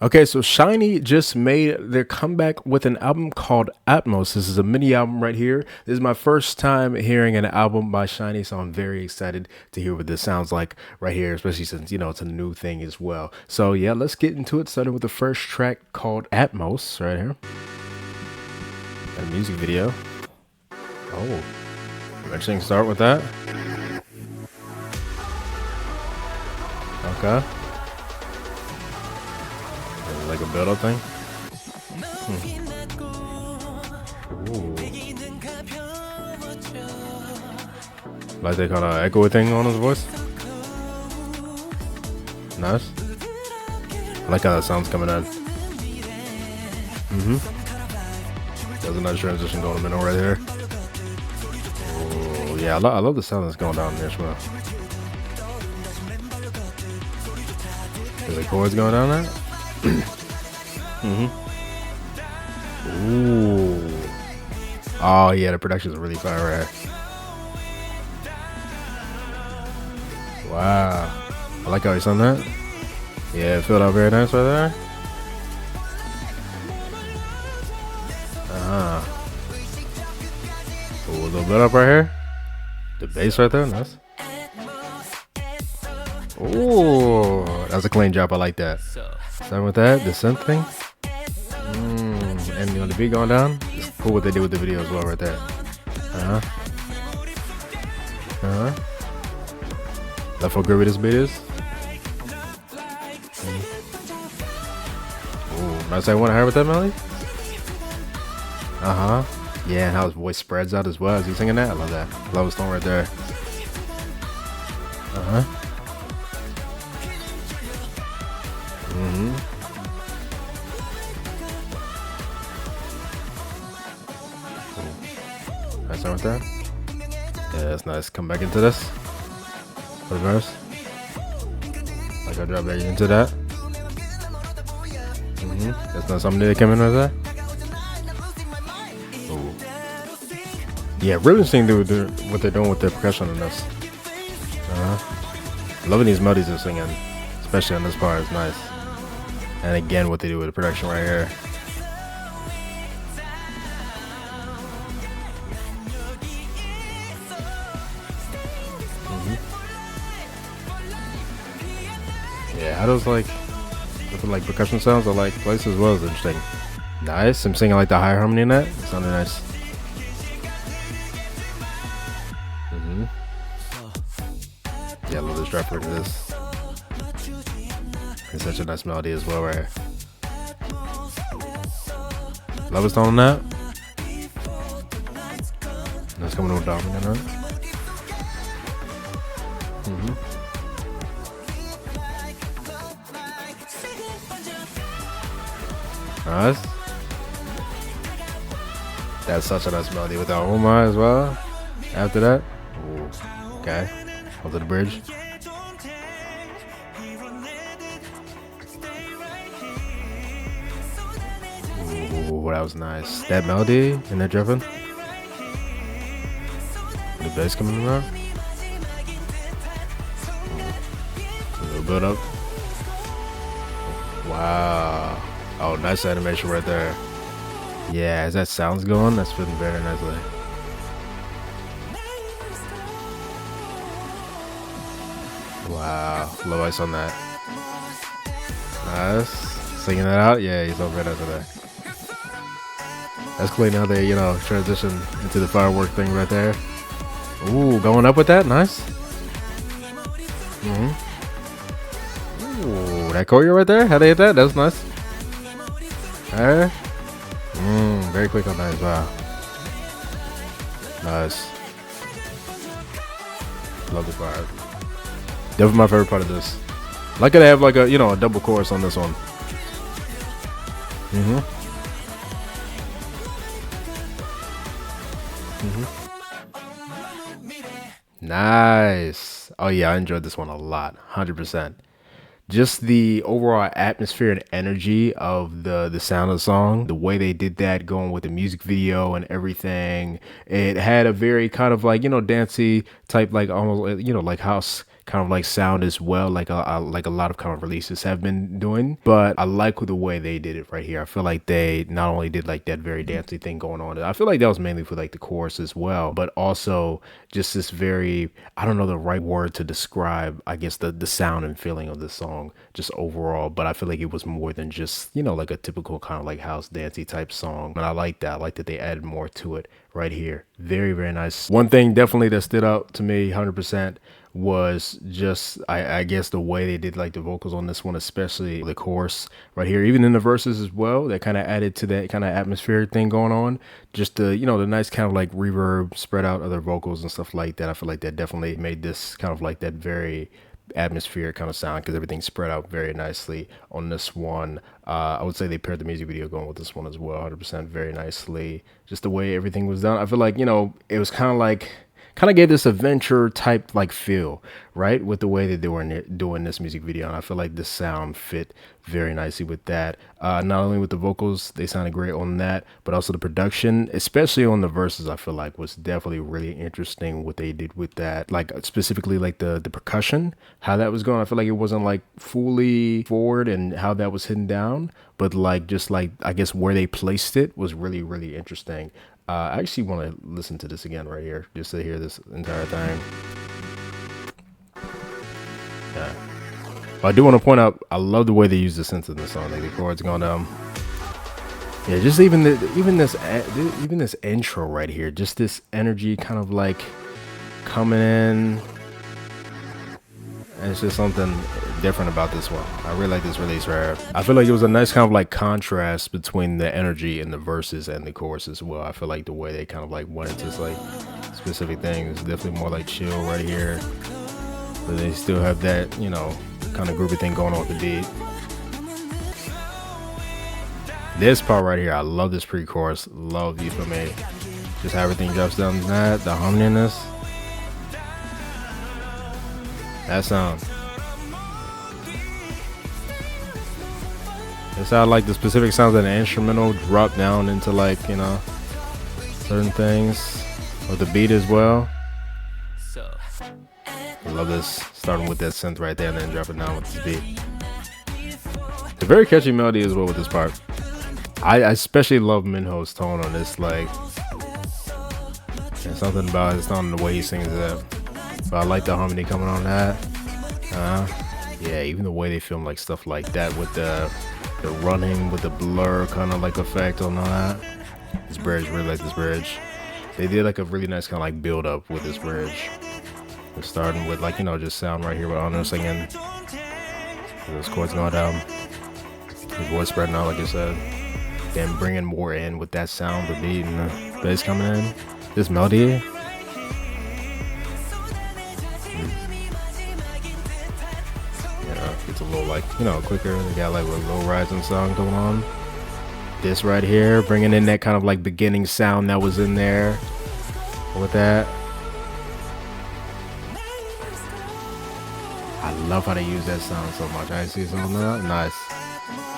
Okay, so SHINee just made their comeback with an album called Atmos. This is a mini album right here. This is my first time hearing an album by SHINee, so I'm very excited to hear what this sounds like right here, especially since, it's a new thing as well. So yeah, let's get into it, starting with the first track called Atmos right here. Got a music video. Oh, interesting start with that. Okay. Like a build-up thing. Ooh. Like they kind of echo thing on his voice. Nice. I like how that sound's coming in. There's a nice transition going in the middle right here. Oh yeah, I love the sound that's going down there as well. There's the chords going down there. Ooh. Oh yeah, the production's really fire right. Wow. I like how he's on that. Yeah, it filled out very nice right there. Ooh, a little bit up right here. The bass right there, nice. Ooh, that's a clean job. I like that. Starting with that, the synth thing. And the beat going down. It's cool what they did with the video as well right there. That's how groovy this beat is. Ooh, nice. I want to hear with that melody. Yeah, and how his voice spreads out as well as he's singing that. I love that. I love his tone right there. Nice right there. Yeah, that's nice. Come back into this. For the verse. Like I drop back into that. That's not something that came in right there. Ooh. Yeah, really interesting what they're doing with the percussion on this. Loving these melodies they're singing, especially on this part. It's nice. And again, what they do with the production right here. Yeah, how does like percussion sounds or like places as well is interesting. Nice. I'm singing like the high harmony in that. It sounded nice. Yeah, I love this drop into this. It's such a nice melody as well, right? Love his tone on that. That's coming over dominant on that. Nice. That's such a nice melody with the Oma as well. After that. Ooh. Okay. Onto the bridge. Ooh, that was nice. That melody and that dripping. The bass coming around. A little bit up. Wow. Oh, nice animation right there. Yeah, as that sound's going, that's fitting very nicely. Wow, low ice on that. Nice. Singing that out? Yeah, he's over there today. That's clean how they, transition into the firework thing right there. Ooh, going up with that? Nice. Ooh, that choreo right there? How they hit that? That's nice. Very quick on that as well. Nice. Love the vibe. Definitely my favorite part of this. Like it have like a a double chorus on this one. Nice. Oh yeah, I enjoyed this one a lot. 100%. Just the overall atmosphere and energy of the sound of the song, the way they did that, going with the music video and everything. It had a very kind of like dancey type, like almost like house kind of like sound as well, like a lot of kind of releases have been doing. But I like the way they did it right here. I feel like they not only did like that very dancey thing going on, I feel like that was mainly for like the chorus as well, but also just this very, I don't know the right word to describe, I guess, the sound and feeling of the song just overall. But I feel like it was more than just, you know, like a typical kind of like house dancey type song. And I like that. I like that they added more to it right here. Very, very nice. One thing definitely that stood out to me 100% was just I guess the way they did like the vocals on this one, especially the chorus right here, even in the verses as well, that kind of added to that kind of atmospheric thing going on. Just the, you know, the nice kind of like reverb spread out other vocals and stuff like that. I feel like that definitely made this kind of like that very atmospheric kind of sound, because everything spread out very nicely on this one. I would say they paired the music video going with this one as well 100% very nicely. Just the way everything was done, I feel like, you know, it was kind of gave this adventure type like feel, right, with the way that they were doing this music video. And I feel like the sound fit very nicely with that. Not only with the vocals, they sounded great on that, but also the production, especially on the verses, I feel like was definitely really interesting what they did with that. Like specifically like the percussion, how that was going. I feel like it wasn't like fully forward and how that was hidden down, but like just like I guess where they placed it was really, really interesting. I actually want to listen to this again right here, just to hear this entire thing. Yeah. I do want to point out, I love the way they use the synths in this song. Like the chords going down. Yeah, just even this intro right here, just this energy kind of like coming in. And it's just something different about this one. I really like this release right here. I feel like it was a nice kind of like contrast between the energy in the verses and the chorus as well. I feel like the way they kind of like went into like specific things, definitely more like chill right here, but they still have that, you know, kind of groovy thing going on with the beat. This part right here, I love this pre-chorus. Love, you feel me? Just how everything drops down to that, the harmony in this. That sound. That's how I like the specific sounds of the instrumental drop down into like, you know, certain things. Or the beat as well. I love this, starting with that synth right there and then dropping down with the beat. It's a very catchy melody as well with this part. I especially love Minho's tone on this, like, there's something about his tone and the way he sings that. But I like the harmony coming on that. Yeah, even the way they film like stuff like that with the running with the blur kind of like effect on all that. This bridge, really like this bridge. They did like a really nice kind of like build up with this bridge. We're starting with like, you know, just sound right here with Honor singing. Those chords going down. His voice spreading out like I said. Then bringing more in with that sound, the beat and the bass coming in. This melody. It's a little like, you know, quicker. They got like a low rising song going on. This right here, bringing in that kind of like beginning sound that was in there with that. I love how they use that sound so much. I see something like that. Nice.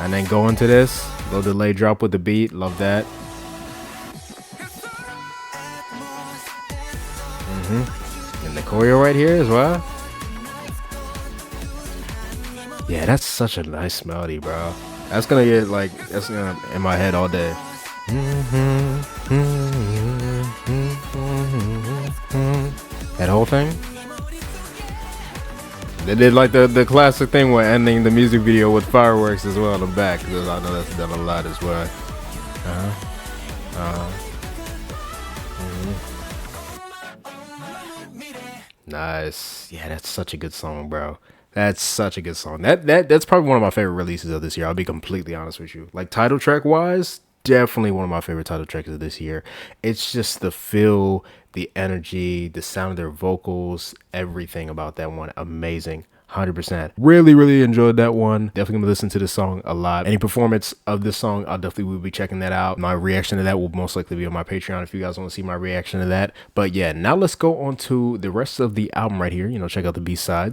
And then go into this little delay drop with the beat. Love that. And the choreo right here as well. Yeah, that's such a nice melody, bro. That's gonna get like, that's gonna in my head all day. That whole thing. They did like the classic thing with ending the music video with fireworks as well in the back, because I know that's done a lot as well. Nice. Yeah, that's such a good song, bro. That's such a good song. That's probably one of my favorite releases of this year. I'll be completely honest with you. Like title track wise, definitely one of my favorite title tracks of this year. It's just the feel, the energy, the sound of their vocals, everything about that one. Amazing. 100%. Really, really enjoyed that one. Definitely gonna listen to this song a lot. Any performance of this song, I'll definitely will be checking that out. My reaction to that will most likely be on my Patreon if you guys want to see my reaction to that. But yeah, now let's go on to the rest of the album right here. You know, check out the B-sides.